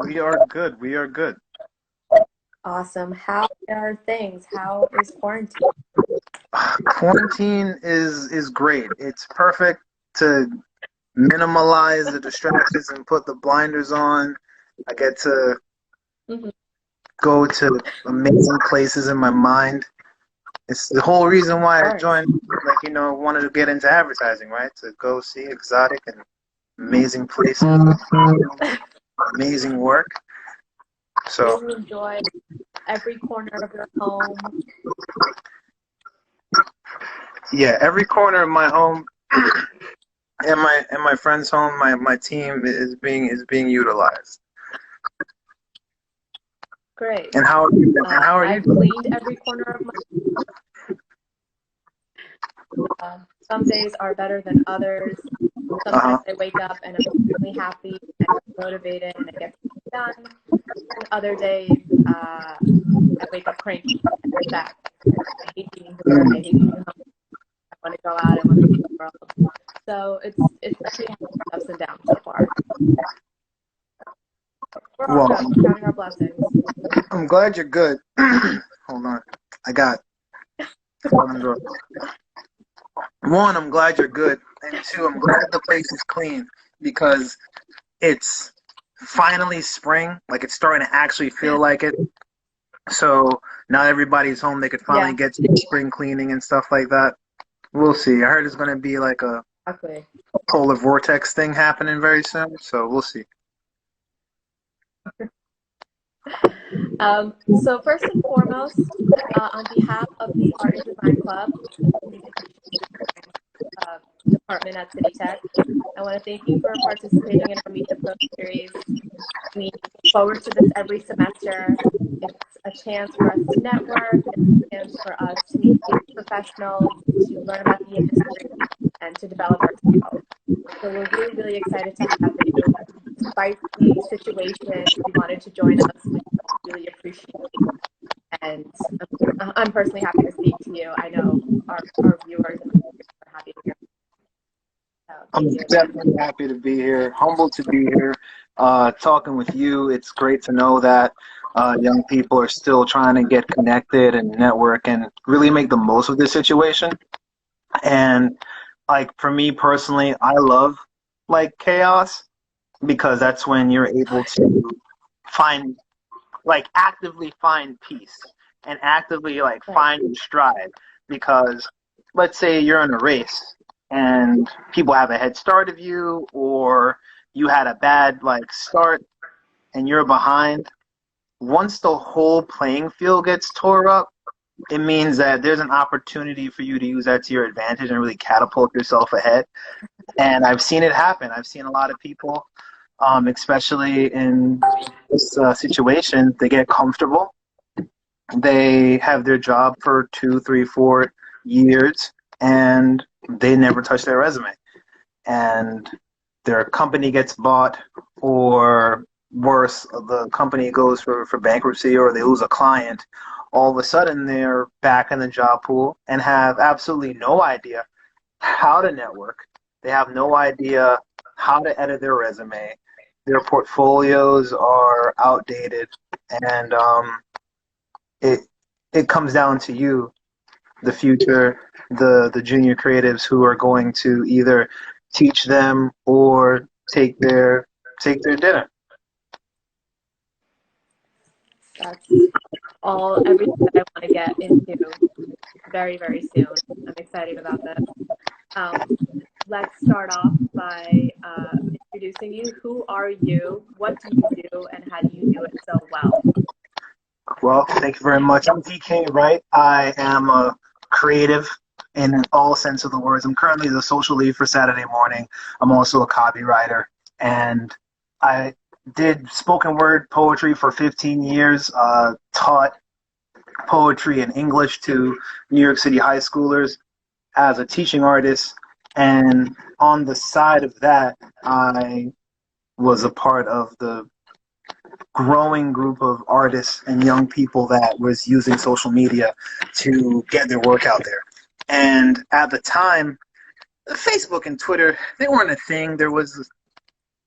We are good. We are good. Awesome. How are things? How is quarantine? Quarantine is great. It's perfect to minimalize the distractions and put the blinders on. I get to Mhm. go to amazing places in my mind. It's the whole reason Of why I course. joined, wanted to get into advertising, right? To go see exotic and amazing places, amazing work. So, You enjoy every corner of your home. yeah, every corner of my home and my friend's home, my team is being utilized. Great. And how are you? And how are you I've doing? cleaned every corner of my some days are better than others. Sometimes Uh-huh. I wake up and I'm extremely happy and motivated and I get things done. And other days, I wake up cranky and upset. I hate being here. I hate being home. I want to go out. I want to see the world. So it's definitely ups and downs so far. We're all Well, good. We're counting our blessings. I'm glad you're good. Hold on. I got one. One, I'm glad you're good. And two, I'm glad the place is clean because it's finally spring. Like it's starting to actually feel like it. So now everybody's home. They could finally Yeah, get to spring cleaning and stuff like that. We'll see. I heard it's going to be like a exactly. polar vortex thing happening very soon. So we'll see. So first and foremost, on behalf of the Art and Design Club, uh, department at City Tech, I want to thank you for participating in our Meet the Pro series. We look forward to this every semester. It's a chance for us to network. It's a chance for us to meet professionals, to learn about the industry, and to develop our skills. So we're really, really excited to have you. Despite the situation, you wanted to join us, which we really appreciate. And I'm personally happy to speak to you. I know our viewers and our are happy to hear. So I'm thank you again. definitely happy to be here, humbled to be here, talking with you. It's great to know that young people are still trying to get connected and network and really make the most of this situation. And like for me personally, I love like chaos because that's when you're able to find like actively find peace and actively like Right. find your stride because let's say you're in a race and people have a head start of you or you had a bad like start and you're behind. Once the whole playing field gets tore up, it means that there's an opportunity for you to use that to your advantage and really catapult yourself ahead. And I've seen it happen. I've seen a lot of people, especially in this situation, they get comfortable. They have their job for 2, 3, 4 years, and they never touch their resume. And their company gets bought, or worse, the company goes for bankruptcy, or they lose a client. All of a sudden, they're back in the job pool and have absolutely no idea how to network. They have no idea how to edit their resume. Their portfolios are outdated, and it it comes down to you, the future, the junior creatives who are going to either teach them or take their dinner. That's everything that I want to get into very, very soon. I'm excited about this. Um, let's start off by introducing you. Who are you? What do you do? And how do you do it so well? Well, thank you very much. I'm DK Wright. I am a creative in all sense of the words. I'm currently the social lead for Saturday Morning. I'm also a copywriter, and I did spoken word poetry for 15 years. Taught poetry and English to New York City high schoolers as a teaching artist, and on the side of that, I was a part of the growing group of artists and young people that was using social media to get their work out there. And at the time, Facebook and Twitter, they weren't a thing. There was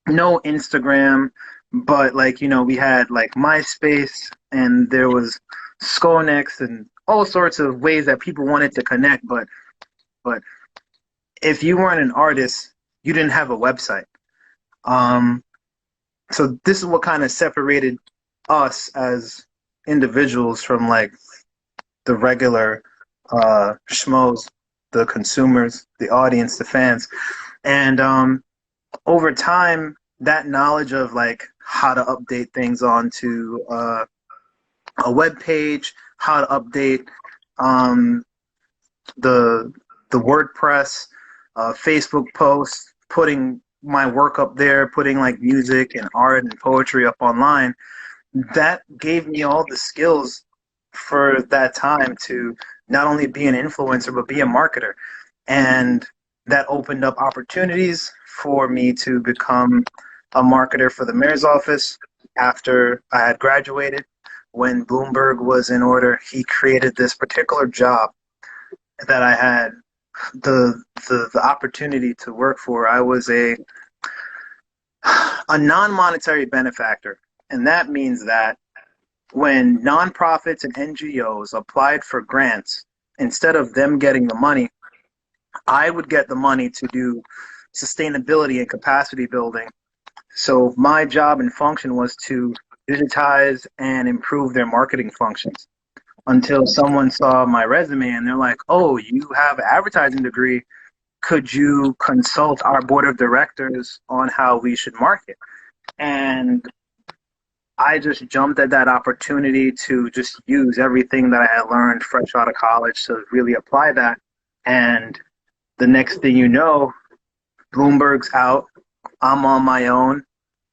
no Instagram. But like, we had like MySpace, and there was Sconex and all sorts of ways that people wanted to connect. But if you weren't an artist, you didn't have a website. Um, so this is what kind of separated us as individuals from like the regular schmoes, the consumers, the audience, the fans. And over time, that knowledge of like how to update things onto a web page, how to update um, the WordPress, Facebook posts, putting my work up there, putting like music and art and poetry up online, that gave me all the skills for that time to not only be an influencer but be a marketer. And that opened up opportunities for me to become a marketer for the mayor's office after I had graduated. When Bloomberg was in order, he created this particular job that I had the opportunity to work for. I was a non-monetary benefactor, and that means that when nonprofits and NGOs applied for grants, instead of them getting the money, I would get the money to do sustainability and capacity building. So my job and function was to digitize and improve their marketing functions, until someone saw my resume and they're like, "Oh, you have an advertising degree. Could you consult our board of directors on how we should market?" And I just jumped at that opportunity to just use everything that I had learned fresh out of college to really apply that. And the next thing you know, Bloomberg's out. I'm on my own.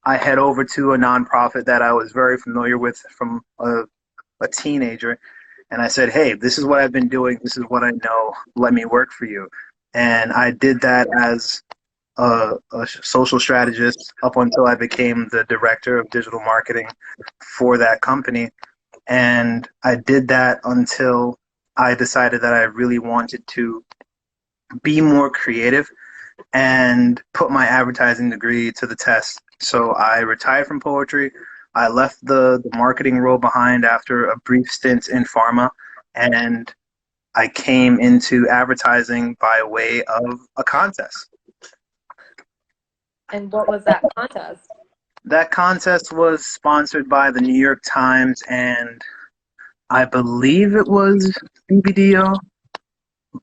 I head over to a nonprofit that I was very familiar with from a teenager. And I said, "Hey, this is what I've been doing. This is what I know. Let me work for you." And I did that as a social strategist up until I became the director of digital marketing for that company. And I did that until I decided that I really wanted to be more creative and put my advertising degree to the test. So I retired from poetry. I left the marketing role behind after a brief stint in pharma, and I came into advertising by way of a contest. And what was that contest? That contest was sponsored by the New York Times, and I believe it was BBDO,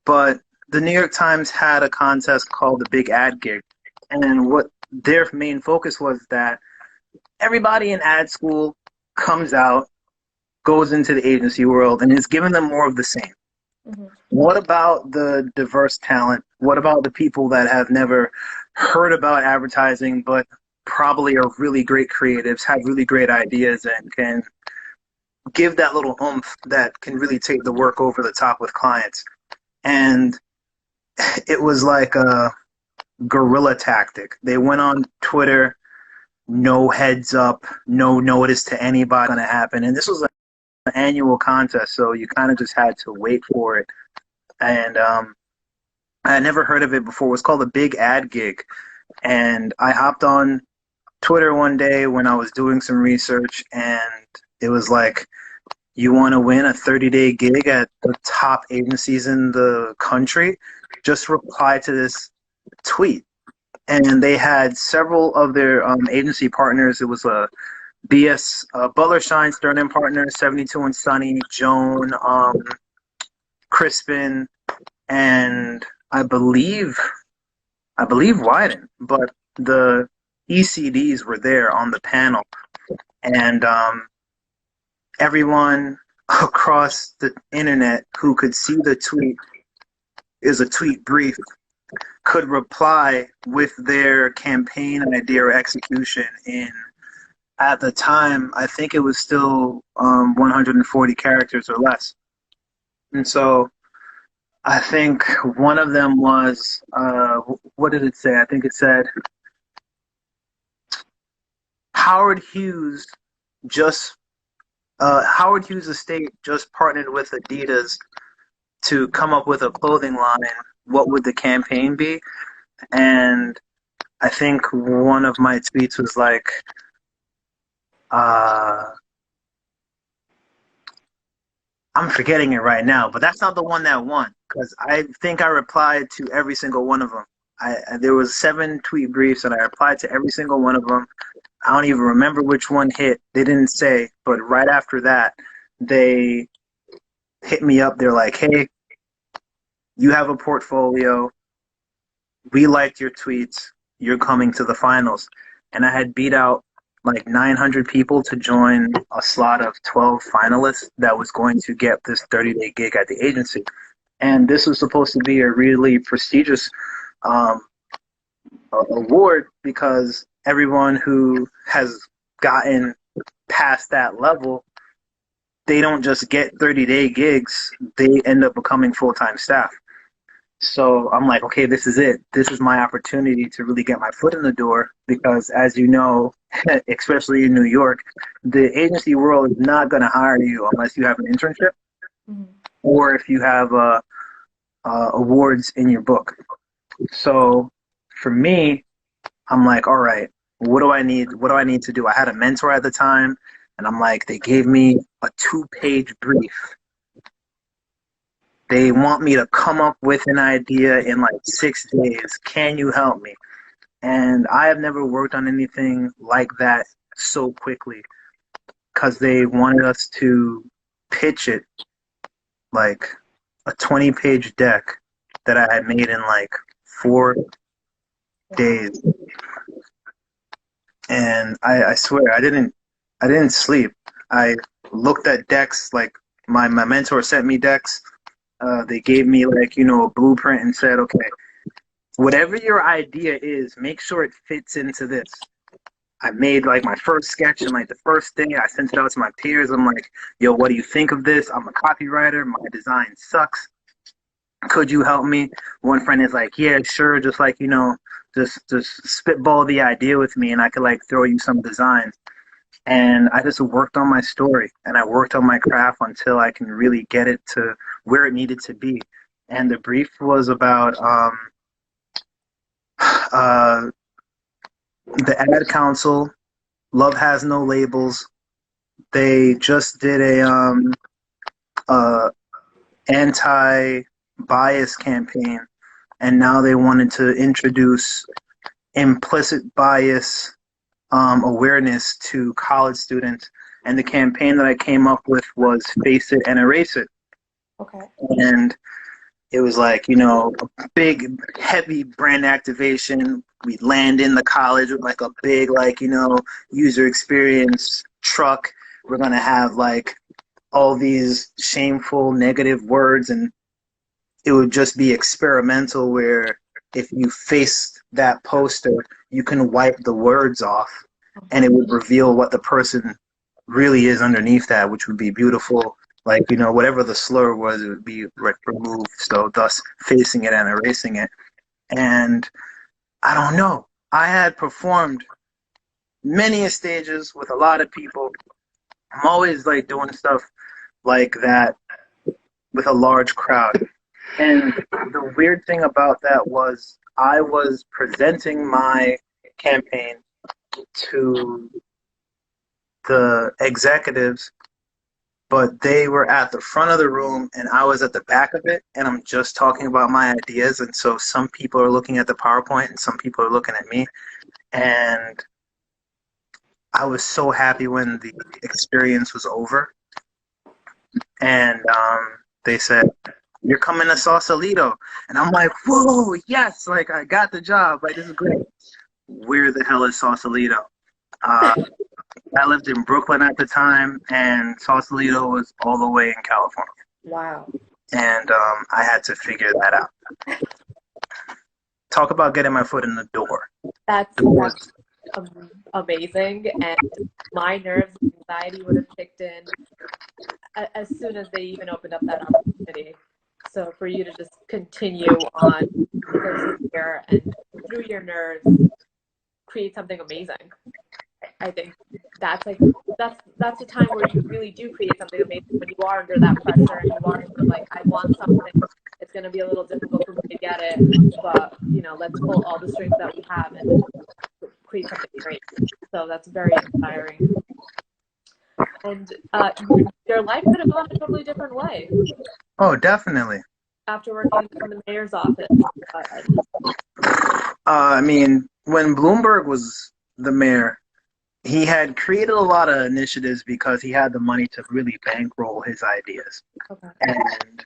but the New York Times had a contest called the Big Ad Gig. And what their main focus was that everybody in ad school comes out, goes into the agency world, and is giving them more of the same. Mm-hmm. What about the diverse talent? What about the people that have never heard about advertising but probably are really great creatives, have really great ideas, and can give that little oomph that can really take the work over the top with clients? And it was like a guerrilla tactic. They went on Twitter, no heads up, no notice to anybody going to happen. And this was an annual contest, so you kind of just had to wait for it. And I had never heard of it before. It was called a Big Ad Gig. And I hopped on Twitter one day when I was doing some research, and it was like, "You want to win a 30-day gig at the top agencies in the country? Just reply to this tweet." And they had several of their agency partners. It was a BS, Butler Shine, Stern and Partners, 72 and Sunny, Joan, Crispin, and I believe Wyden. But the ECDs were there on the panel, and everyone across the internet who could see the tweet is a tweet brief could reply with their campaign idea or execution in, at the time, I think it was still 140 characters or less. And so I think one of them was, what did it say? I think it said, Howard Hughes estate just partnered with Adidas to come up with a clothing line. What would the campaign be? And I think one of my tweets was like, Uh, I'm forgetting it right now, but that's not the one that won because I think I replied to every single one of them. There was 7 tweet briefs and I replied to every single one of them. I don't even remember which one hit. They didn't say, but right after that, they hit me up. They're like, "Hey, you have a portfolio. We liked your tweets. You're coming to the finals." And I had beat out like 900 people to join a slot of 12 finalists that was going to get this 30-day gig at the agency. And this was supposed to be a really prestigious um, award because everyone who has gotten past that level, they don't just get 30-day gigs, they end up becoming full-time staff. So I'm like, okay, this is it. This is my opportunity to really get my foot in the door because, as you know, especially in New York, the agency world is not going to hire you unless you have an internship mm-hmm. or if you have awards in your book. So for me, I'm like, all right, what do I need? What do I need to do? I had a mentor at the time, and I'm like, they gave me a 2-page brief. They want me to come up with an idea in like 6 days. Can you help me? And I have never worked on anything like that so quickly because they wanted us to pitch it like a 20-page deck that I had made in like 4 days. And I swear I didn't sleep. I looked at decks, like my mentor sent me decks. They gave me like, a blueprint and said, okay, whatever your idea is, make sure it fits into this. I made like my first sketch and like the first day I sent it out to my peers. I'm like, yo, what do you think of this? I'm a copywriter. My design sucks. Could you help me? One friend is like, yeah, sure. Just like, just spitball the idea with me and I could like throw you some designs. And I just worked on my story and I worked on my craft until I can really get it to where it needed to be. And the brief was about the ad council, Love Has No Labels. They just did a anti-bias campaign, and now they wanted to introduce implicit bias awareness to college students. And the campaign that I came up with was Face It and Erase It. Okay. And it was like, a big, heavy brand activation. We land in the college with like a big, like, user experience truck. We're going to have like all these shameful, negative words. And it would just be experimental where if you faced that poster, you can wipe the words off and it would reveal what the person really is underneath that, which would be beautiful. Like, whatever the slur was, it would be removed, so thus facing it and erasing it. And I don't know. I had performed many stages with a lot of people. I'm always like doing stuff like that with a large crowd. And the weird thing about that was I was presenting my campaign to the executives, but they were at the front of the room and I was at the back of it, and I'm just talking about my ideas. And so some people are looking at the PowerPoint and some people are looking at me. And I was so happy when the experience was over. And they said, "You're coming to Sausalito." And I'm like, whoa, yes, like I got the job. Like, this is great. Where the hell is Sausalito? I lived in Brooklyn at the time, and Sausalito was all the way in California. Wow. And I had to figure that out. Talk about getting my foot in the door. That's amazing. And my nerves and anxiety would have kicked in as soon as they even opened up that opportunity. So for you to just continue on persevere and through your nerves create something amazing. I think that's the time where you really do create something amazing, when you are under that pressure and you are sort of like, I want something. It's going to be a little difficult for me to get it, but let's pull all the strings that we have and create something great. So that's very inspiring. And your life could have gone a totally different way Oh, definitely. after working in the mayor's office. I mean, when Bloomberg was the mayor, he had created a lot of initiatives because he had the money to really bankroll his ideas. Okay. And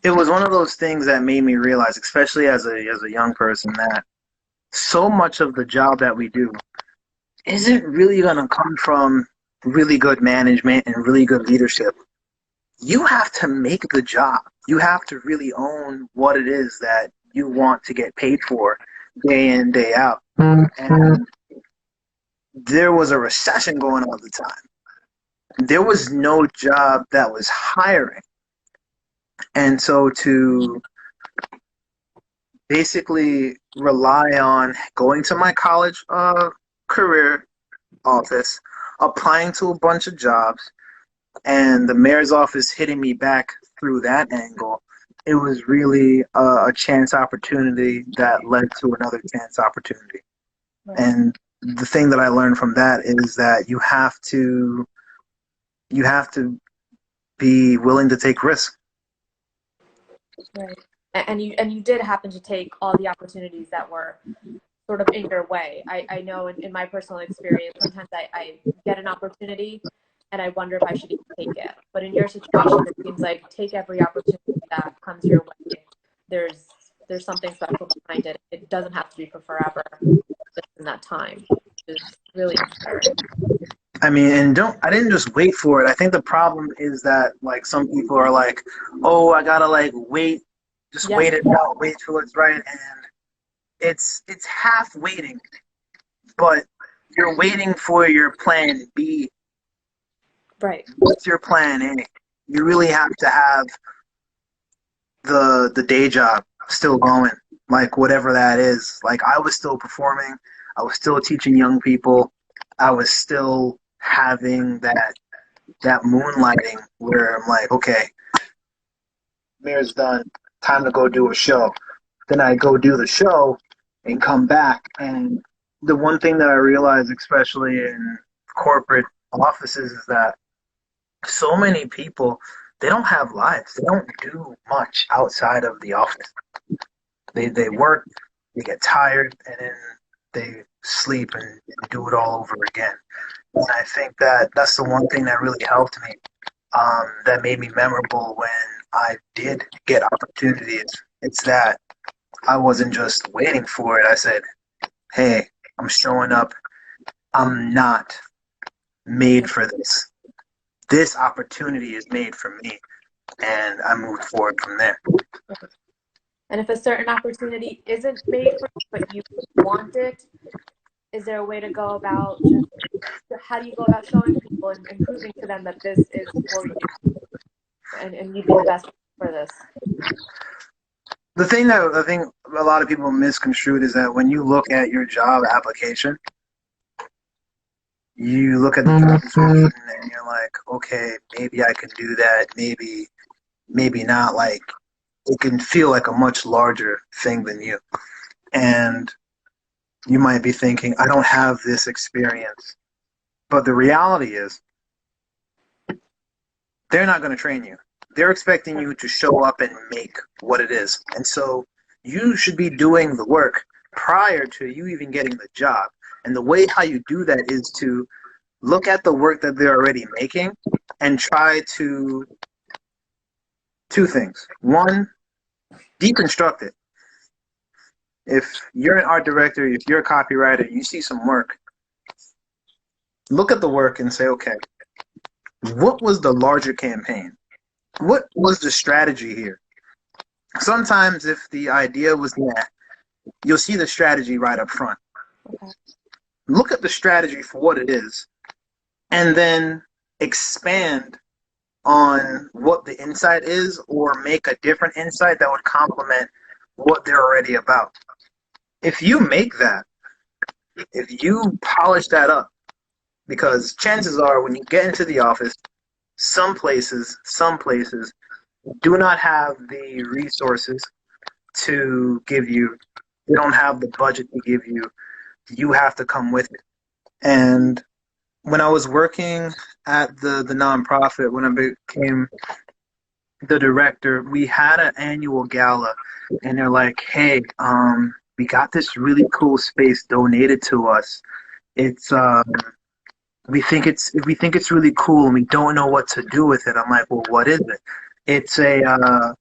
it was one of those things that made me realize, especially as a young person, that so much of the job that we do isn't really going to come from really good management and really good leadership. You have to make the job. You have to really own what it is that you want to get paid for day in, day out. And there was a recession going on at the time. There was no job that was hiring. And so to basically rely on going to my college career office, applying to a bunch of jobs, and the mayor's office hitting me back through that angle, it was really a chance opportunity that led to another chance opportunity. Right. And the thing that I learned from that is that you have to be willing to take risks. Right. And you did happen to take all the opportunities that were sort of in your way. I know in my personal experience, sometimes I get an opportunity and I wonder if I should even take it. But in your situation, it seems like take every opportunity that comes your way. There's something special behind it. It doesn't have to be for forever, just in that time. It's really inspiring. I mean, and I didn't just wait for it. I think the problem is that, like, some people are like, oh, I gotta, like, wait, just wait it out, wait till it's right. And it's half waiting, but you're waiting for your plan B. Right. What's your plan A? You really have to have the day job still going, like, whatever that is. Like, I was still performing. I was still teaching young people. I was still having that moonlighting where I'm like, okay, mayor's done, time to go do a show. Then I go do the show and come back. And the one thing that I realized, especially in corporate offices, is that so many people, they don't have lives. They don't do much outside of the office. They work, they get tired, and then they sleep and do it all over again. And I think that that's the one thing that really helped me, that made me memorable when I did get opportunities. It's that I wasn't just waiting for it. I said, hey, I'm showing up. I'm not made for this. This opportunity is made for me. And I moved forward from there. And if a certain opportunity isn't made for you, but you want it, is there a way to go about how do you go about showing people and proving to them that this is for you and you'd be the best for this? The thing that I think a lot of people misconstrued is that when you look at your job application, you look at the job description and you're like, okay, maybe I can do that, maybe not. Like, it can feel like a much larger thing than you. And you might be thinking, I don't have this experience. But the reality is, they're not going to train you. They're expecting you to show up and make what it is. And so you should be doing the work prior to you even getting the job. And the way how you do that is to look at the work that they're already making and try to, two things. One, deconstruct it. If you're an art director, if you're a copywriter, you see some work, look at the work and say, okay, what was the larger campaign? What was the strategy here? Sometimes if the idea was that, you'll see the strategy right up front. Okay. Look at the strategy for what it is, and then expand on what the insight is, or make a different insight that would complement what they're already about. If you make that, if you polish that up, because chances are when you get into the office, some places do not have the resources to give you. They don't have the budget to give you. You have to come with it. And when I was working at the nonprofit, when I became the director, we had an annual gala, and they're like, "Hey, we got this really cool space donated to us. It's we think it's really cool, and we don't know what to do with it." I'm like, "Well, what is it?" It's a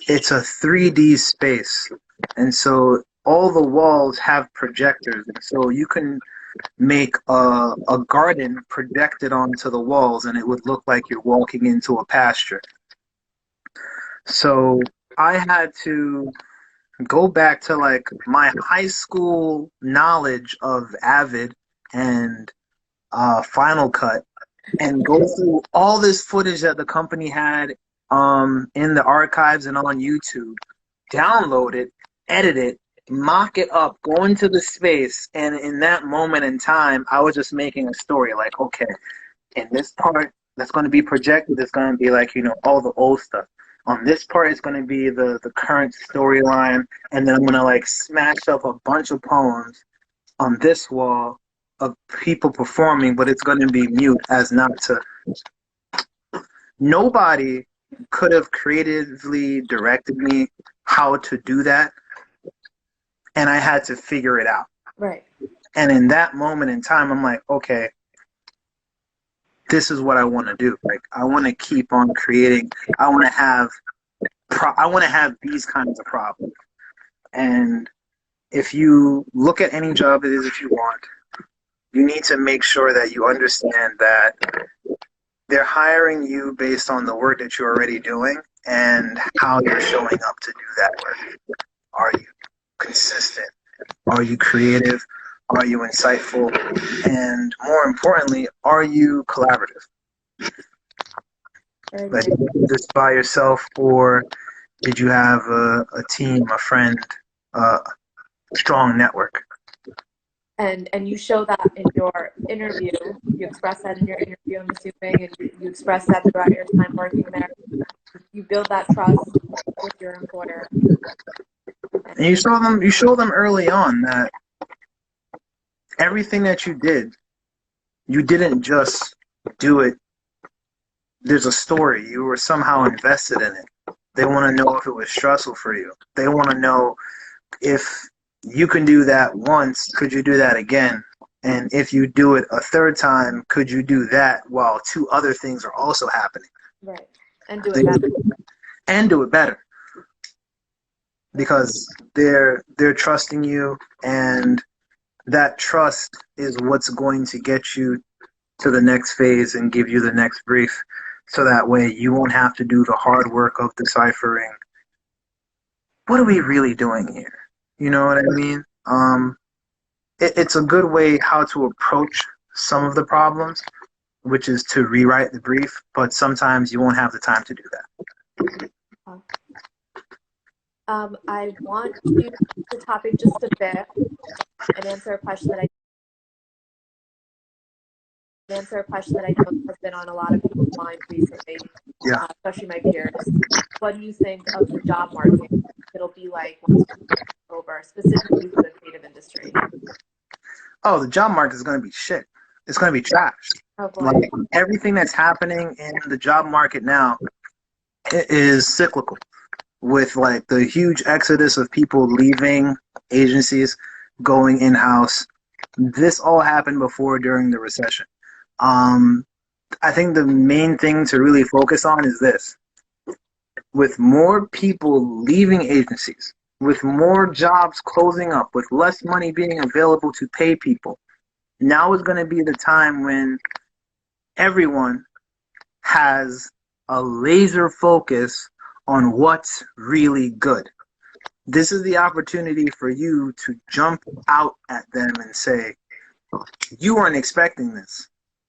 3D space, and so all the walls have projectors, and so you can make a garden projected onto the walls, and it would look like you're walking into a pasture. So I had to go back to like my high school knowledge of Avid and Final Cut and go through all this footage that the company had in the archives and on YouTube, download it, edit it, mock it up, go into the space, and in that moment in time, I was just making a story like, okay, in this part that's going to be projected, it's going to be like, all the old stuff. On this part, it's going to be the current storyline, and then I'm going to like smash up a bunch of poems on this wall of people performing, but it's going to be mute as not to. Nobody could have creatively directed me how to do that, and I had to figure it out. Right. And in that moment in time, I'm like, okay, this is what I want to do. Like, I want to keep on creating. I want to have these kinds of problems. And if you look at any job it is that you want, you need to make sure that you understand that they're hiring you based on the work that you're already doing and how you're showing up to do that work. Are you consistent? Are you creative? Are you insightful? And more importantly, are you collaborative? Like, did you do this by yourself, or did you have a team, a friend, a strong network? And you show that in your interview. You express that in your interview, I'm assuming, and you express that throughout your time working there. You build that trust with your employer. And you show them early on that everything that you did, you didn't just do it. There's a story. You were somehow invested in it. They want to know if it was stressful for you. They want to know if you can do that once, could you do that again? And if you do it a third time, could you do that while two other things are also happening? Right. And do it better. And do it better. Because they're trusting you, and that trust is what's going to get you to the next phase and give you the next brief. So that way you won't have to do the hard work of deciphering, what are we really doing here? You know what I mean? It's a good way how to approach some of the problems, which is to rewrite the brief, but sometimes you won't have the time to do that. I want to change the topic just a bit and answer a question that I know has been on a lot of people's minds recently, Yeah. especially my peers. What do you think of the job market? It'll be like once it's over, specifically for the creative industry. Oh, the job market is going to be shit. It's going to be trash. Oh, boy. Like, everything that's happening in the job market now is cyclical, with like the huge exodus of people leaving agencies, going in-house. This all happened before during the recession. I think the main thing to really focus on is this. With more people leaving agencies, with more jobs closing up, with less money being available to pay people, now is going to be the time when everyone has a laser focus on what's really good. This is the opportunity for you to jump out at them and say, you weren't expecting this.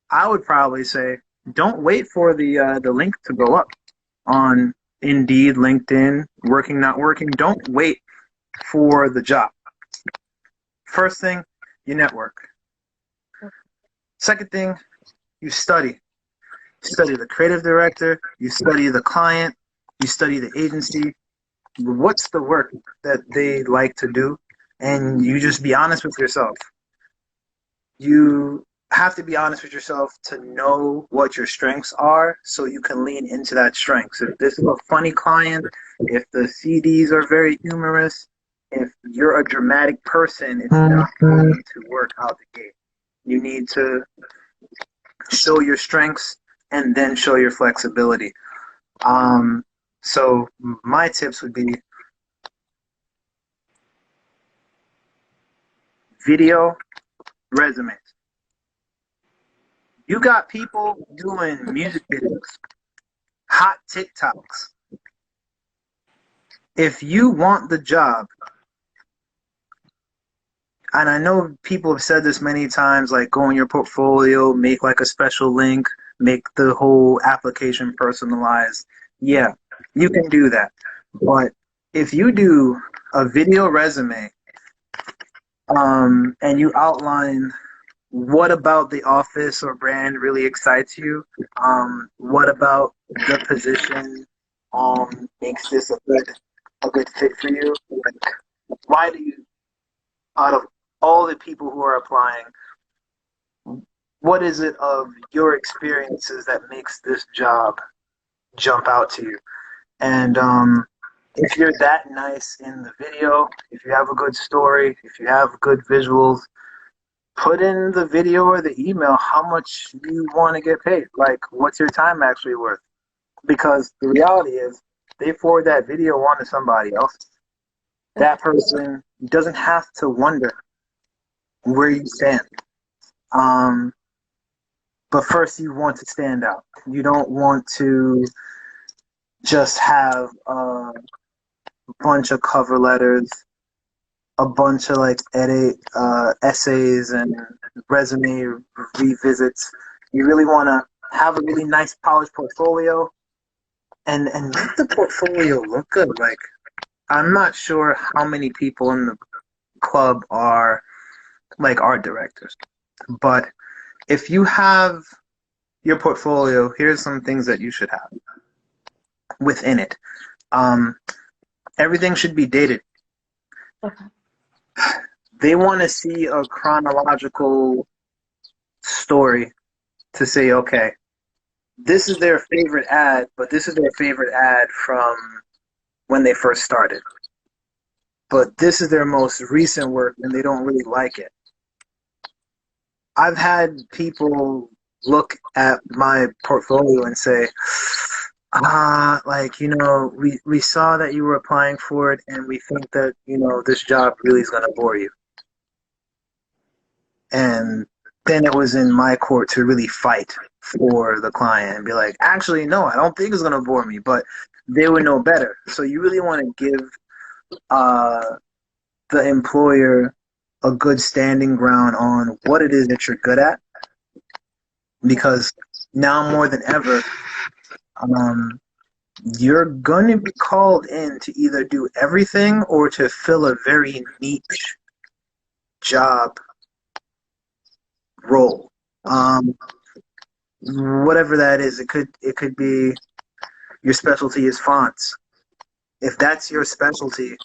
I would probably say, don't wait for the link to go up on Indeed, LinkedIn, working, not working. Don't wait for the job. First thing, you network. Second thing, you study. You study the creative director, you study the client, you study the agency. What's the work that they like to do? And you just be honest with yourself. You have to be honest with yourself to know what your strengths are so you can lean into that strength. If this is a funny client, if the CDs are very humorous, if you're a dramatic person, it's not going to work out the gate. You need to show your strengths and then show your flexibility. So my tips would be video, resumes. You got people doing music videos, hot TikToks. If you want the job, and I know people have said this many times, like go in your portfolio, make like a special link, make the whole application personalized. Yeah, you can do that. But if you do a video resume, and you outline what about the office or brand really excites you, what about the position makes this a good fit for you? Like, why do you, out of all the people who are applying, what is it of your experiences that makes this job jump out to you? And if you're that nice in the video, if you have a good story, if you have good visuals, put in the video or the email how much you want to get paid. Like, what's your time actually worth? Because the reality is, they forward that video on to somebody else. That person doesn't have to wonder where you stand. But first, you want to stand out. You don't want to just have a bunch of cover letters, a bunch of like essays and resume revisits. You really want to have a really nice polished portfolio and make the portfolio look good. Like, I'm not sure how many people in the club are like art directors, but if you have your portfolio, here's some things that you should have within it. Everything should be dated. Okay. They want to see a chronological story to say, okay, this is their favorite ad, but this is their favorite ad from when they first started. But this is their most recent work and they don't really like it. I've had people look at my portfolio and say, like, we saw that you were applying for it and we think that, this job really is going to bore you. And then it was in my court to really fight for the client and be like, actually, no, I don't think it's going to bore me, but they would know better. So you really want to give the employer a good standing ground on what it is that you're good at. Because now more than ever, you're going to be called in to either do everything or to fill a very niche job role. Whatever that is, it could be your specialty is fonts. If that's your specialty,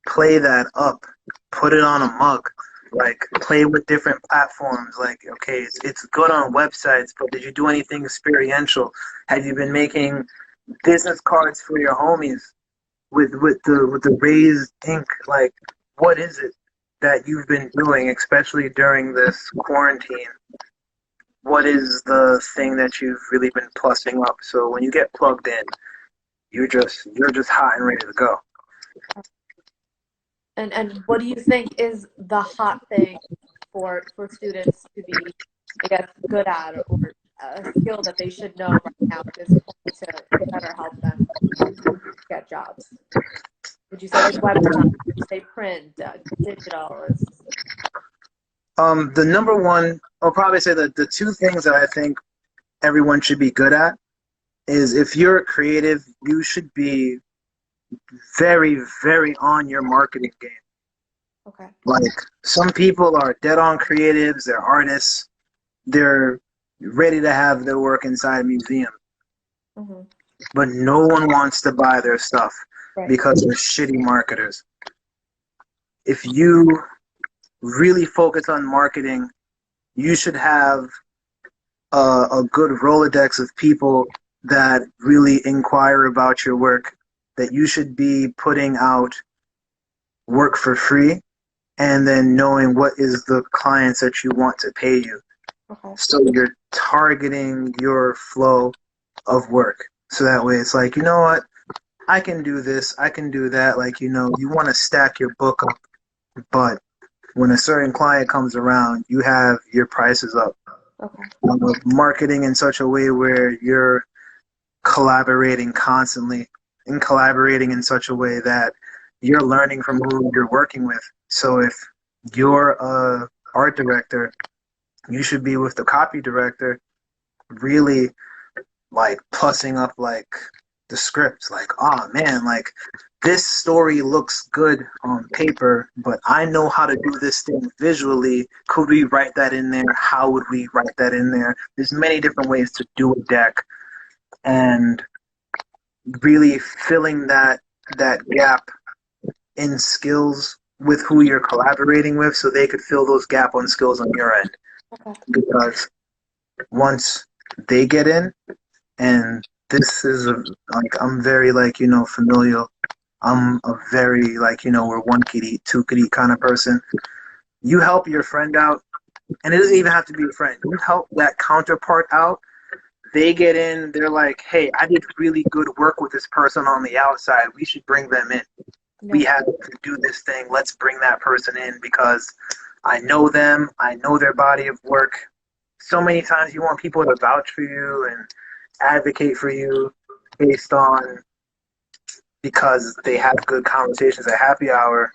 play that up. Put it on a mug. Like, play with different platforms. Like, okay, it's good on websites, but did you do anything experiential? Have you been making business cards for your homies with the raised ink? Like, what is it that you've been doing, especially during this quarantine? What is the thing that you've really been plussing up? So when you get plugged in, you're just hot and ready to go. And what do you think is the hot thing for students to be, I guess, good at, or a skill that they should know right now at this point to better help them get jobs? Would you say like web design? Would you say print, digital? The number one, I'll probably say that the two things that I think everyone should be good at is, if you're creative, you should be very, very on your marketing game. Okay. Like, some people are dead on creatives, they're artists, they're ready to have their work inside a museum. Mm-hmm. But no one wants to buy their stuff because they're shitty marketers. If you really focus on marketing, you should have a good Rolodex of people that really inquire about your work, that you should be putting out work for free, and then knowing what is the clients that you want to pay you. Okay. So you're targeting your flow of work. So that way it's like, you know what? I can do this. I can do that. Like, you know, you want to stack your book up, but when a certain client comes around, you have your prices up. Okay. Marketing in such a way where you're collaborating constantly and collaborating in such a way that you're learning from who you're working with. So if you're a art director, you should be with the copy director, really like plussing up like the scripts, like, oh man, like this story looks good on paper, but I know how to do this thing visually. Could we write that in there? How would we write that in there? There's many different ways to do a deck, and really filling that gap in skills with who you're collaborating with, so they could fill those gap on skills on your end. Okay. Because once they get in, and this is like, I'm very like, you know, familial. I'm a very like, you know, where one could eat, two could eat kind of person. You help your friend out, and it doesn't even have to be a friend. You help that counterpart out. They get in, they're like, hey, I did really good work with this person on the outside. We should bring them in. Yeah. We have to do this thing. Let's bring that person in because I know them. I know their body of work. So many times you want people to vouch for you and advocate for you based on because they have good conversations at happy hour.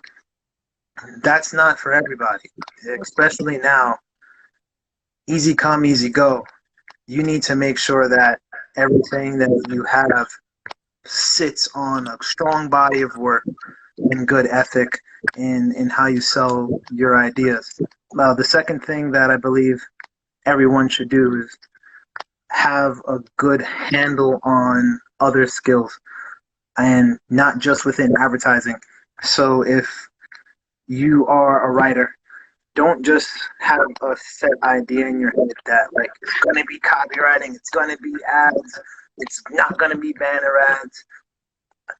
That's not for everybody, especially now. Easy come, easy go. You need to make sure that everything that you have sits on a strong body of work and good ethic in how you sell your ideas. The second thing that I believe everyone should do is have a good handle on other skills, and not just within advertising. So if you are a writer, don't just have a set idea in your head that like it's going to be copywriting, it's going to be ads, it's not going to be banner ads.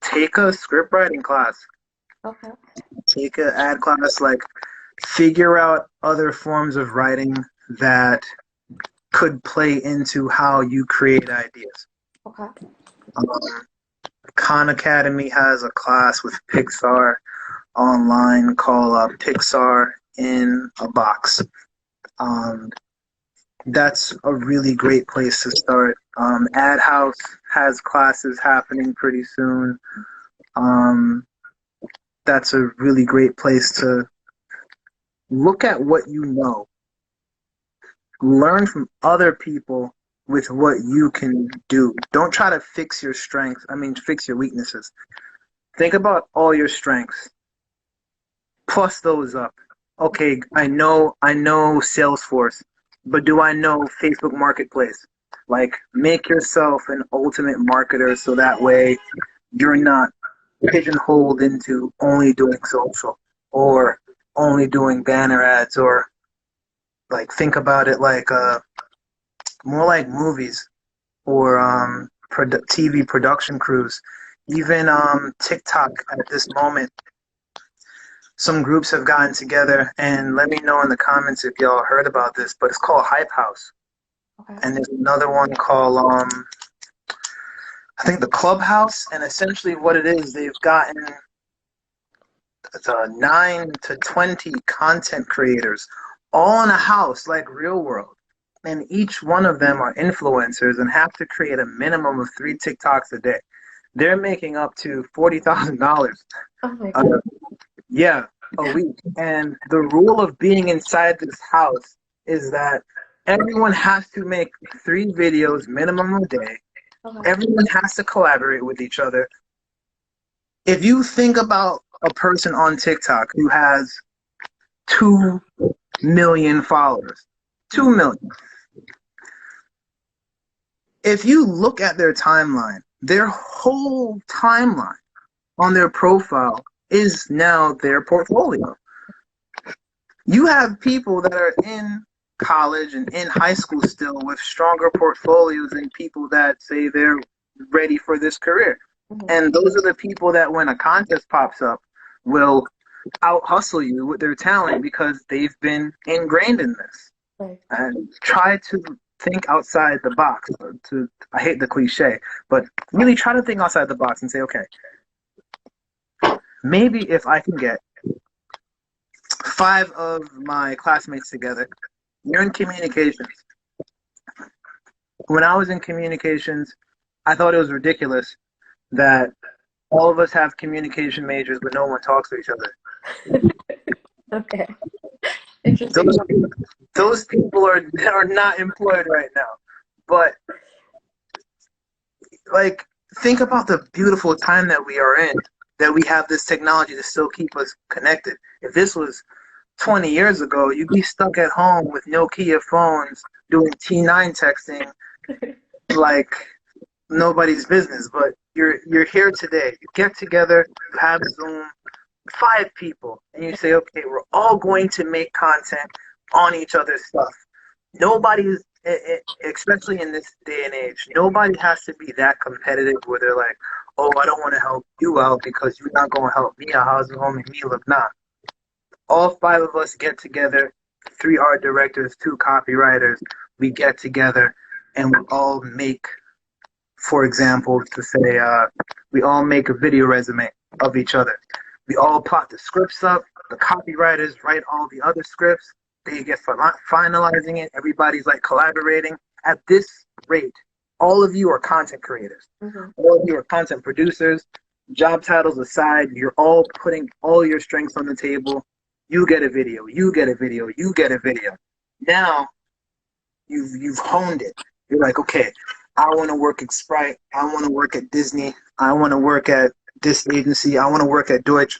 Take a script writing class. Okay. Take an ad class. Like, figure out other forms of writing that could play into how you create ideas. Okay. Khan Academy has a class with Pixar online called Pixar in a Box. That's a really great place to start. Ad House has classes happening pretty soon. That's a really great place to look at what you know. Learn from other people with what you can do. Don't try to fix your strengths. Fix your weaknesses. Think about all your strengths. Plus those up. Okay, I know Salesforce, but do I know Facebook Marketplace? Like, make yourself an ultimate marketer so that way you're not pigeonholed into only doing social or only doing banner ads, or like think about it like more like movies or TV production crews. Even TikTok at this moment, some groups have gotten together, and let me know in the comments if y'all heard about this, but it's called Hype House. Okay. And there's another one called I think the Clubhouse, and essentially what it is, they've gotten 9 to 20 content creators all in a house like Real World. And each one of them are influencers and have to create a minimum of 3 TikToks a day. They're making up to $40,000. Oh my God. Yeah, a week. And the rule of being inside this house is that everyone has to make 3 videos minimum a day. Okay. Everyone has to collaborate with each other. If you think about a person on TikTok who has 2 million followers, 2 million. If you look at their timeline, their whole timeline on their profile is now their portfolio. You have people that are in college and in high school still with stronger portfolios than people that say they're ready for this career. Mm-hmm. And those are the people that when a contest pops up will out hustle you with their talent because they've been ingrained in this. Right. And try to think outside the box. I hate the cliche, but really try to think outside the box and say, okay, maybe if I can get 5 of my classmates together, you're in communications. When I was in communications, I thought it was ridiculous that all of us have communication majors, but no one talks to each other. Okay. Interesting. Those people are not employed right now. But like, think about the beautiful time that we are in, that we have this technology to still keep us connected. If this was 20 years ago, you'd be stuck at home with Nokia phones doing T9 texting like nobody's business. But you're here today. You get together, you have Zoom, 5 people, and you say, okay, we're all going to make content on each other's stuff. Nobody's, especially in this day and age, nobody has to be that competitive where they're like, oh, I don't want to help you out because you're not going to help me out. How's it going to make me look? Nah. All 5 of us get together, 3 art directors, 2 copywriters, we get together and we all make, for example, to say, we all make a video resume of each other. We all plot the scripts up, the copywriters write all the other scripts, they get finalizing it, everybody's like collaborating. At this rate, all of you are content creators. Mm-hmm. All of you are content producers. Job titles aside, you're all putting all your strengths on the table. You get a video, you get a video, you get a video. Now, you've honed it. You're like, okay, I want to work at Sprite. I want to work at Disney. I want to work at this agency. I want to work at Deutsch.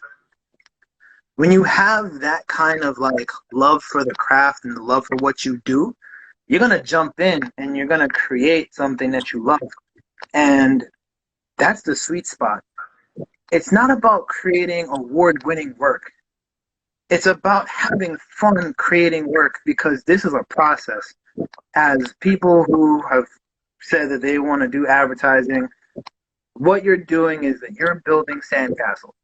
When you have that kind of like love for the craft and the love for what you do, you're going to jump in and you're going to create something that you love. And that's the sweet spot. It's not about creating award-winning work. It's about having fun creating work because this is a process. As people who have said that they want to do advertising, what you're doing is that you're building sandcastles.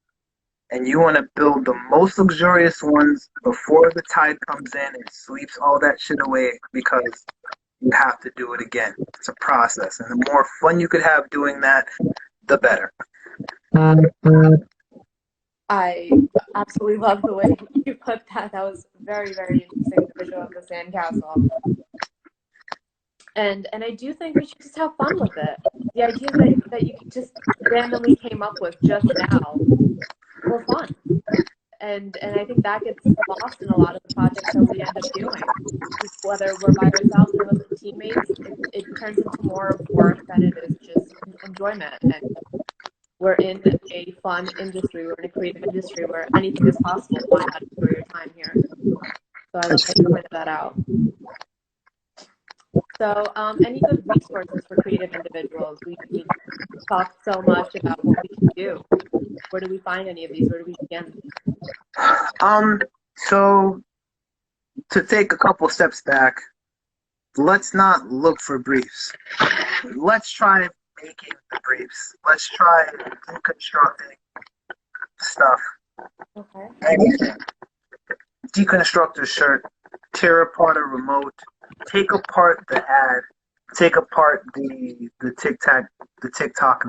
And you want to build the most luxurious ones before the tide comes in and sweeps all that shit away because you have to do it again. It's a process. And the more fun you could have doing that, the better. I absolutely love the way you put that. That was very, very interesting, the visual of the sandcastle. And I do think we should just have fun with it. The ideas that you just randomly came up with just now were fun. And I think that gets lost in a lot of the projects that we end up doing. Whether we're by ourselves or with teammates, it turns into more of work than it is just enjoyment. And we're in a fun industry. We're in a creative industry where anything is possible. Why not enjoy your time here? So I love that you pointed that out. So any good resources for creative individuals? We talk so much about what we can do. Where do we find any of these? Where do we begin? So to take a couple steps back, let's not look for briefs. Let's try making the briefs. Let's try deconstructing stuff. Okay. Anything. Deconstruct a shirt, tear apart a remote, take apart the ad, take apart the TikTok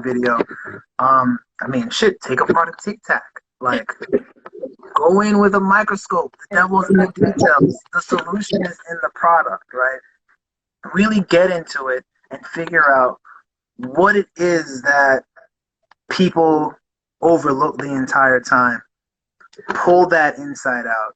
video. Take apart a TikTok. Like, go in with a microscope. The devil's in the details. The solution is in the product, right? Really get into it and figure out what it is that people overlook the entire time. Pull that inside out.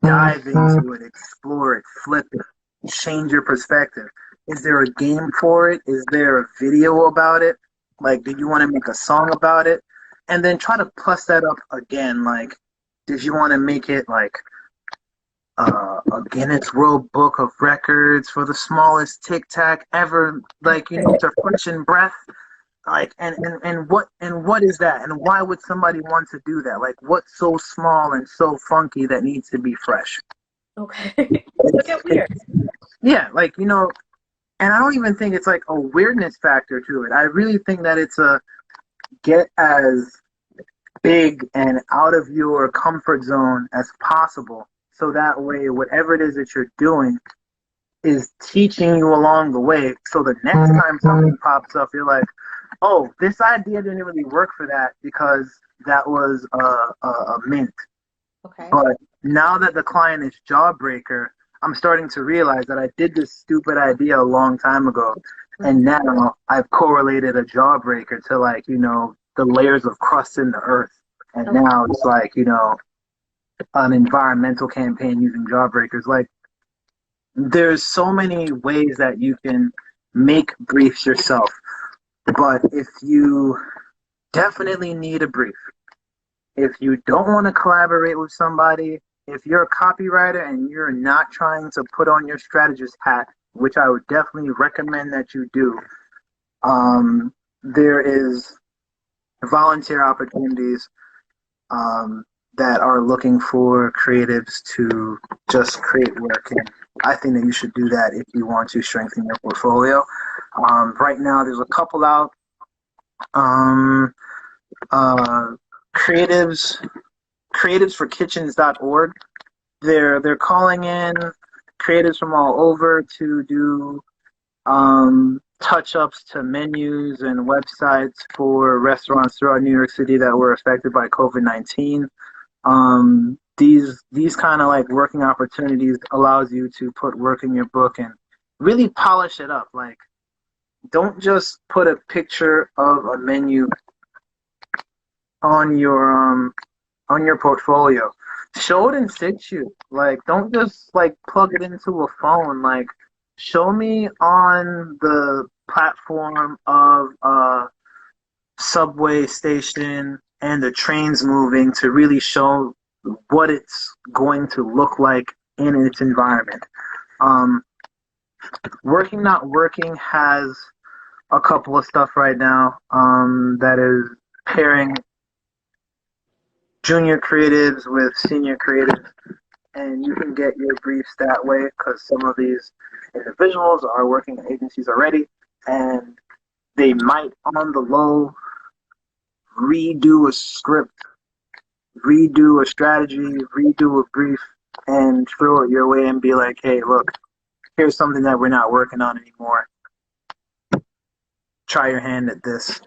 Dive into it, explore it, flip it, change your perspective. Is there a game for it? Is there a video about it? Like, do you want to make a song about it? And then try to plus that up again. Like, did you want to make it like a Guinness World Book of Records for the smallest Tic Tac ever? Like, to freshen breath. Like, and what is that? And why would somebody want to do that? Like, what's so small and so funky that needs to be fresh? Okay. Look at weird. Yeah, like, and I don't even think it's like a weirdness factor to it. I really think that it's a get as big and out of your comfort zone as possible. So that way, whatever it is that you're doing is teaching you along the way. So the next time something pops up, you're like, oh, this idea didn't really work for that because that was a mint. Okay. But now that the client is Jawbreaker, I'm starting to realize that I did this stupid idea a long time ago. And now I've correlated a Jawbreaker to, like, the layers of crust in the earth. And Okay. now it's like, an environmental campaign using Jawbreakers. Like, there's so many ways that you can make briefs yourself. But if you definitely need a brief, if you don't want to collaborate with somebody, if you're a copywriter and you're not trying to put on your strategist hat, which I would definitely recommend that you do, there is volunteer opportunities that are looking for creatives to just create work. And I think that you should do that if you want to strengthen your portfolio. Right now, there's a couple out. Creatives creativesforkitchens.org. They're calling in creatives from all over to do touch-ups to menus and websites for restaurants throughout New York City that were affected by COVID-19. These kind of like working opportunities allows you to put work in your book and really polish it up. Like, don't just put a picture of a menu on your portfolio. Show it in situ. Like, don't just like plug it into a phone. Like, show me on the platform of a subway station and the trains moving to really show what it's going to look like in its environment. Working Not Working has a couple of stuff right now that is pairing junior creatives with senior creatives, and you can get your briefs that way because some of these individuals are working at agencies already, and they might on the low redo a script, redo a strategy, redo a brief, and throw it your way and be like, hey, look, here's something that we're not working on anymore. Try your hand at this.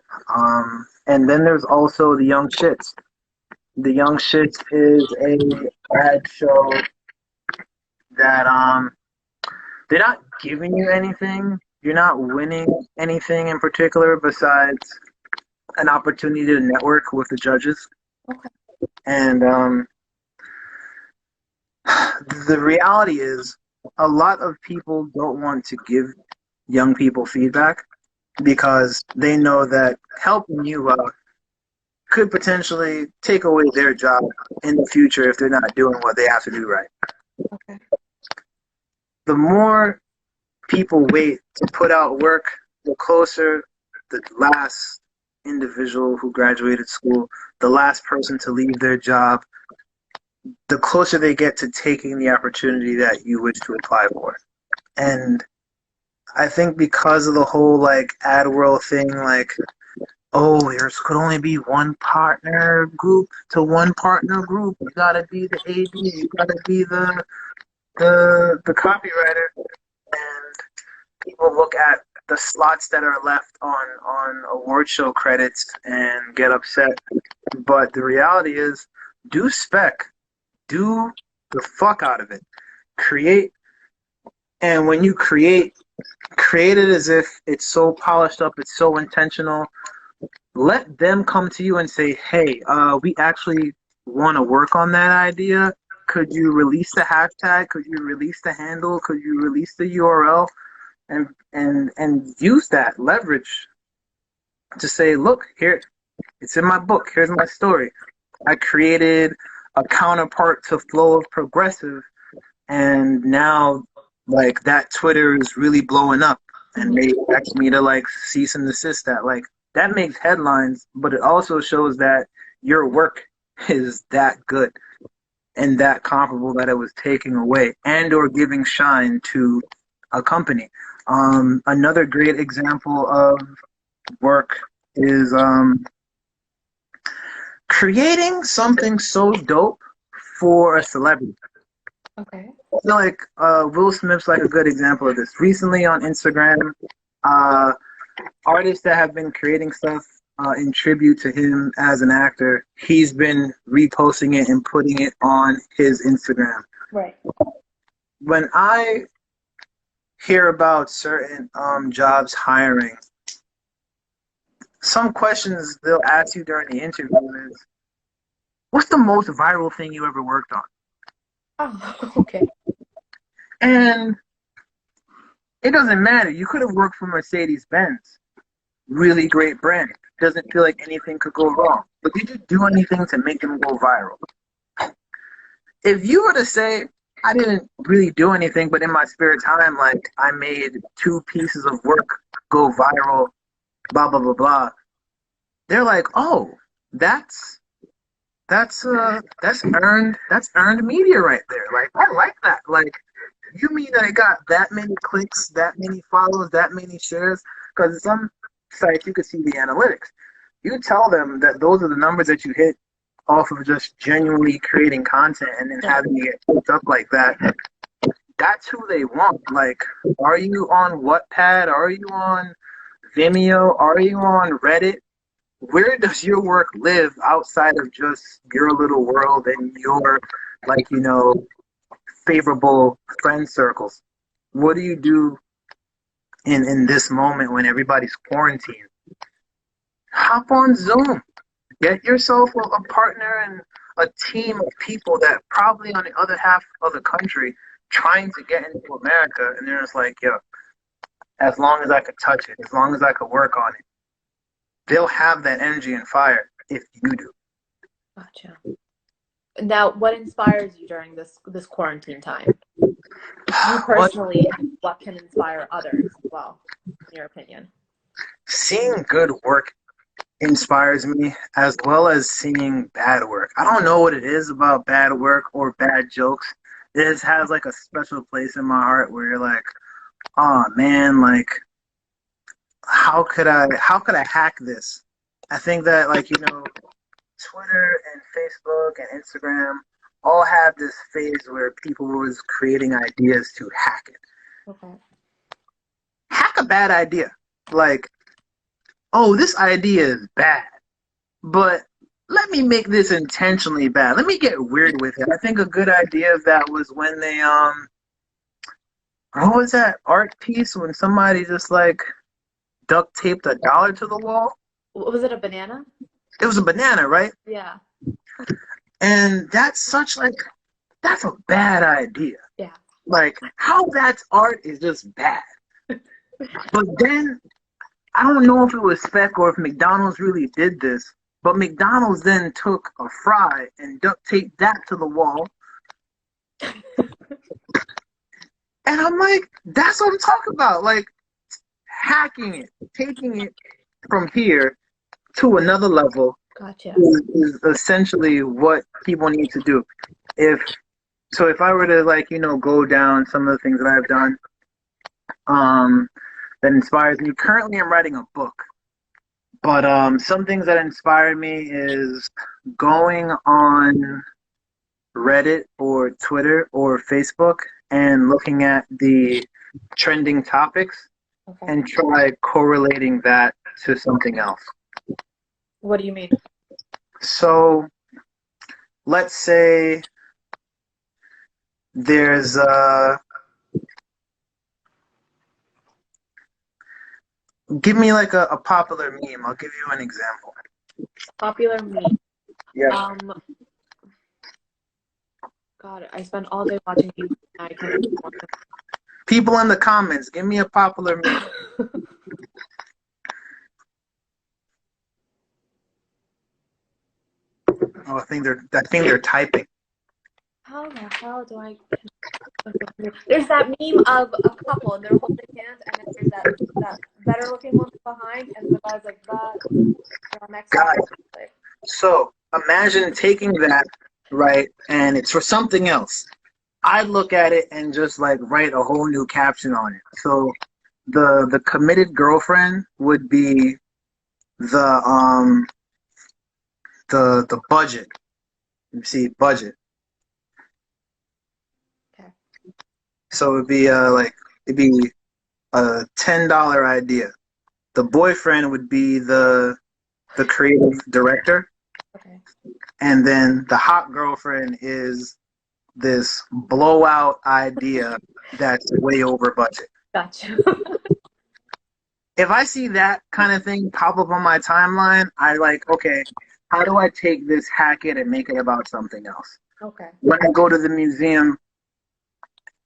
And then there's also the Young Shits. The Young Shits is a grad show that they're not giving you anything. You're not winning anything in particular besides an opportunity to network with the judges. Okay. And the reality is a lot of people don't want to give young people feedback because they know that helping you out could potentially take away their job in the future if they're not doing what they have to do right. Okay. The more people wait to put out work, the closer the last individual who graduated school, the last person to leave their job, the closer they get to taking the opportunity that you wish to apply for. And I think because of the whole like ad world thing, like, oh, there could only be one partner group to one partner group. You gotta be the AD, you gotta be the copywriter, and people look at the slots that are left on award show credits and get upset. But the reality is, do spec, do the fuck out of it, create, and when you create it as if it's so polished up, it's so intentional. Let them come to you and say, hey, we actually want to work on that idea. Could you release the hashtag? Could you release the handle? Could you release the URL? And use that leverage to say, look, here, it's in my book. Here's my story. I created a counterpart to Flow of Progressive, and now like that Twitter is really blowing up, and they asked me to like cease and desist that. Like, that makes headlines, but it also shows that your work is that good. and that comparable that it was taking away and or giving shine to a company. Another great example of work is creating something so dope for a celebrity. Okay. I feel like Will Smith's like a good example of this. Recently on Instagram, uh, artists that have been creating stuff in tribute to him as an actor, he's been reposting it and putting it on his Instagram. Right. When I hear about certain jobs hiring, some questions they'll ask you during the interview is, what's the most viral thing you ever worked on? Oh, okay. And it doesn't matter. You could have worked for Mercedes-Benz. Really great brand. Doesn't feel like anything could go wrong. But did you do anything to make them go viral? If you were to say, I didn't really do anything, but in my spare time, like I made 2 pieces of work go viral, blah, blah, blah, blah. They're like, oh, that's earned media right there. Like, I like that. Like, you mean that it got that many clicks, that many follows, that many shares? Because some sites you could see the analytics. You tell them that those are the numbers that you hit off of just genuinely creating content and then having it get picked up like that. That's who they want. Like, are you on Wattpad? Are you on Vimeo? Are you on Reddit? Where does your work live outside of just your little world and your, like, favorable friend circles? What do you do in this moment when everybody's quarantined? Hop on Zoom. Get yourself a partner and a team of people that probably on the other half of the country trying to get into America, and they're just like, yo, as long as I could touch it, as long as I could work on it, they'll have that energy and fire if you do. Gotcha. Now, what inspires you during this quarantine time? You personally, and what can inspire others as well, in your opinion? Seeing good work inspires me, as well as seeing bad work. I don't know what it is about bad work or bad jokes. It just has like a special place in my heart where you're like, oh man, like how could I hack this? I think that Twitter and Facebook and Instagram all have this phase where people was creating ideas to hack it. Okay. Hack a bad idea. Like, oh, this idea is bad, but let me make this intentionally bad. Let me get weird with it. I think a good idea of that was when they what was that art piece when somebody just like duct taped $1 to the wall? Was it a banana? It was a banana, right? Yeah. And that's that's a bad idea. Yeah. Like, how that's art is just bad. But then, I don't know if it was spec or if McDonald's really did this, but McDonald's then took a fry and duct taped that to the wall. And I'm like, that's what I'm talking about. Like, hacking it, taking it from here to another level. Gotcha. is essentially what people need to do. If I were to go down some of the things that I've done that inspires me. Currently I'm writing a book. But some things that inspired me is going on Reddit or Twitter or Facebook and looking at the trending topics and try correlating that to something else. What do you mean? So let's say there's give me like a popular meme. I'll give you an example. Popular meme. Yeah. God, I spend all day watching YouTube. I can't People in the comments, give me a popular meme. Oh, I think they're typing. How the hell do I? There's that meme of a couple and they're holding hands, and then there's that better looking one behind, and the guy's like that. Guys, so imagine taking that right? And it's for something else. I'd look at it and just like write a whole new caption on it. So the committed girlfriend would be the the budget. You see, budget. Okay. So it'd be a $10 idea. The boyfriend would be the creative director, Okay. and then the hot girlfriend is this blowout idea that's way over budget. Gotcha. If I see that kind of thing pop up on my timeline, I like, okay, how do I take this, hack it, and make it about something else? Okay. When I go to the museum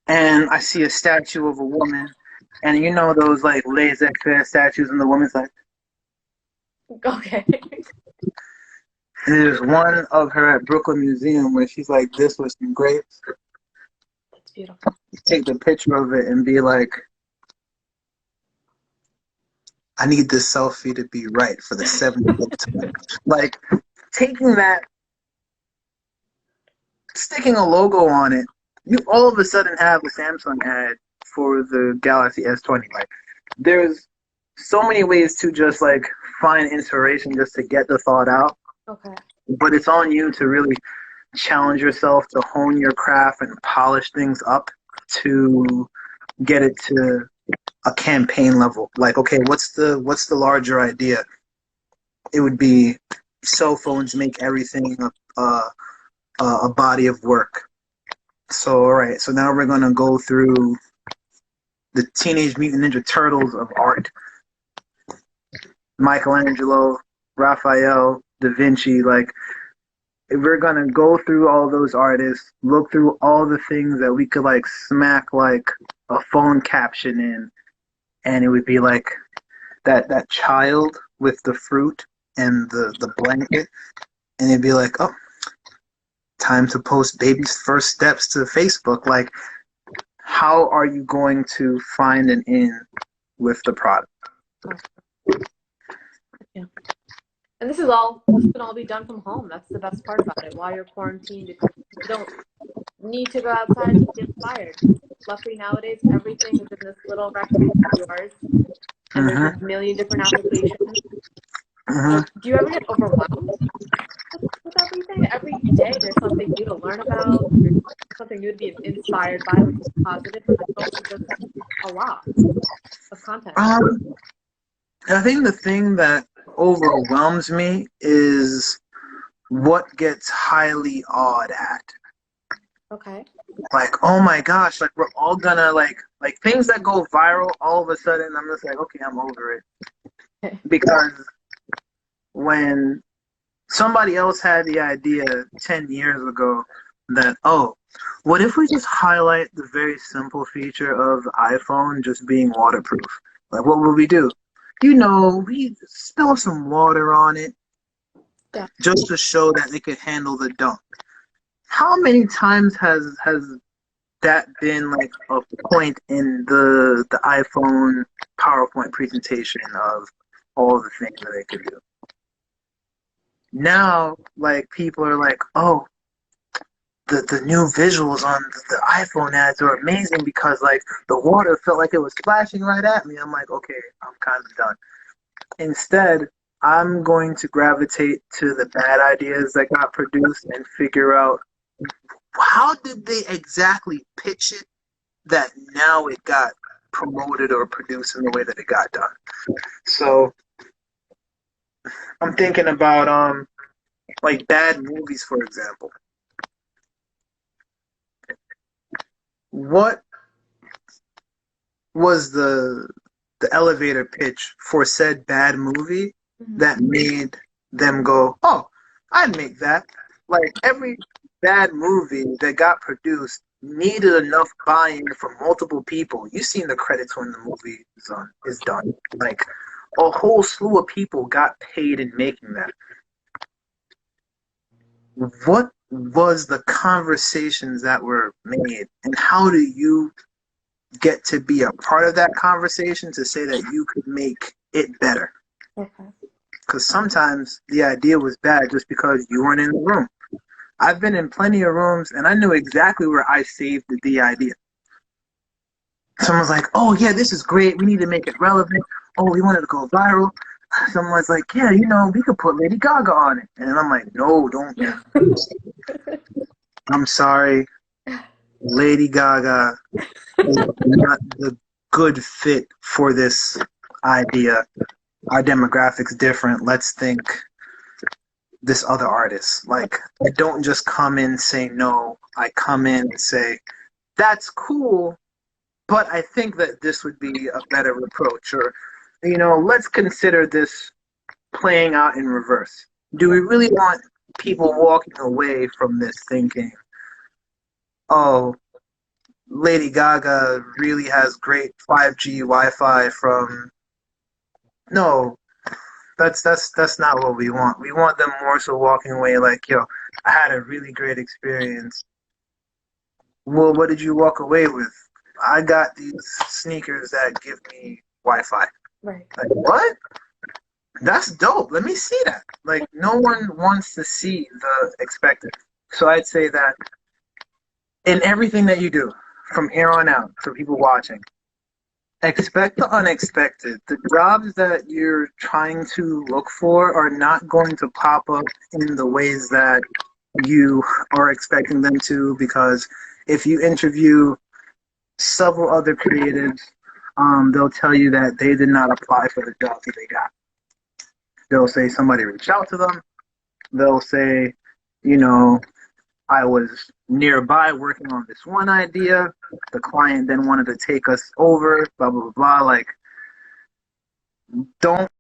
and I see a statue of a woman, and you know those like laissez-faire statues, and the woman's like, Okay. and there's one of her at Brooklyn Museum where she's like this with some grapes. That's beautiful. Take the picture of it and be like, I need this selfie to be right for the 70th time. Like taking that, sticking a logo on it, you all of a sudden have a Samsung ad for the Galaxy S20. Like there's so many ways to just like find inspiration just to get the thought out. Okay. But it's on you to really challenge yourself to hone your craft and polish things up to get it to a campaign level. Like, okay, what's the larger idea? It would be cell phones make everything a body of work. So, all right, so now we're going to go through the Teenage Mutant Ninja Turtles of art. Michelangelo, Raphael, Da Vinci, like, we're going to go through all those artists, look through all the things that we could, like, smack, like, a phone caption in, and it would be, like, that child with the fruit and the blanket, and it'd be like, oh, time to post baby's first steps to Facebook. Like, how are you going to find an in with the product? Yeah. And this can all be done from home. That's the best part about it. While you're quarantined, you don't need to go outside to get inspired. Luckily nowadays, everything is in this little rectangle of yours, and there's a million different applications. So do you ever get overwhelmed with everything? Every day there's something new to learn about, there's something new to be inspired by, which is positive, but it's also just a lot of content. I think the thing that overwhelms me is what gets highly awed at. Okay. Like, oh my gosh, like we're all gonna like things that go viral, all of a sudden I'm just like, okay, I'm over it. Because when somebody else had the idea 10 years ago that, oh, what if we just highlight the very simple feature of the iPhone just being waterproof? Like, what would we do? You know, we spill some water on it just to show that it could handle the dump. How many times has that been like a point in the iPhone PowerPoint presentation of all the things that they could do? Now, like, people are like, oh, the new visuals on the iPhone ads are amazing because, like, the water felt like it was splashing right at me. I'm like, okay, I'm kind of done. Instead, I'm going to gravitate to the bad ideas that got produced and figure out how did they exactly pitch it that now it got promoted or produced in the way that it got done. So I'm thinking about like bad movies, for example. What was the elevator pitch for said bad movie that made them go, oh, I'd make that? Like, every bad movie that got produced needed enough buy-in from multiple people. You've seen the credits when the movie is done. Like, a whole slew of people got paid in making that. What was the conversations that were made, and how do you get to be a part of that conversation to say that you could make it better? Okay. Because sometimes the idea was bad just because you weren't in the room. I've been in plenty of rooms and I knew exactly where I saved the idea. Someone's like, oh, yeah, this is great. We need to make it relevant. Oh, we want it to go viral. Someone's like, yeah, we could put Lady Gaga on it. And I'm like, no, don't. I'm sorry. Lady Gaga is not the good fit for this idea. Our demographic's different. Let's think this other artist. Like, I don't just come in and say no. I come in and say, that's cool, but I think that this would be a better approach. Or, let's consider this playing out in reverse. Do we really want people walking away from this thinking, oh, Lady Gaga really has great 5G Wi-Fi from... No, that's not what we want. We want them more so walking away like, yo, I had a really great experience. Well, what did you walk away with? I got these sneakers that give me Wi-Fi. Right. Like, what? That's dope. Let me see that. Like, no one wants to see the expected. So I'd say that in everything that you do, from here on out, for people watching, expect the unexpected. The jobs that you're trying to look for are not going to pop up in the ways that you are expecting them to, because if you interview several other creatives, they'll tell you that they did not apply for the jobs that they got. They'll say somebody reached out to them. They'll say, I was nearby working on this one idea. The client then wanted to take us over, blah, blah, blah, blah. Like, don't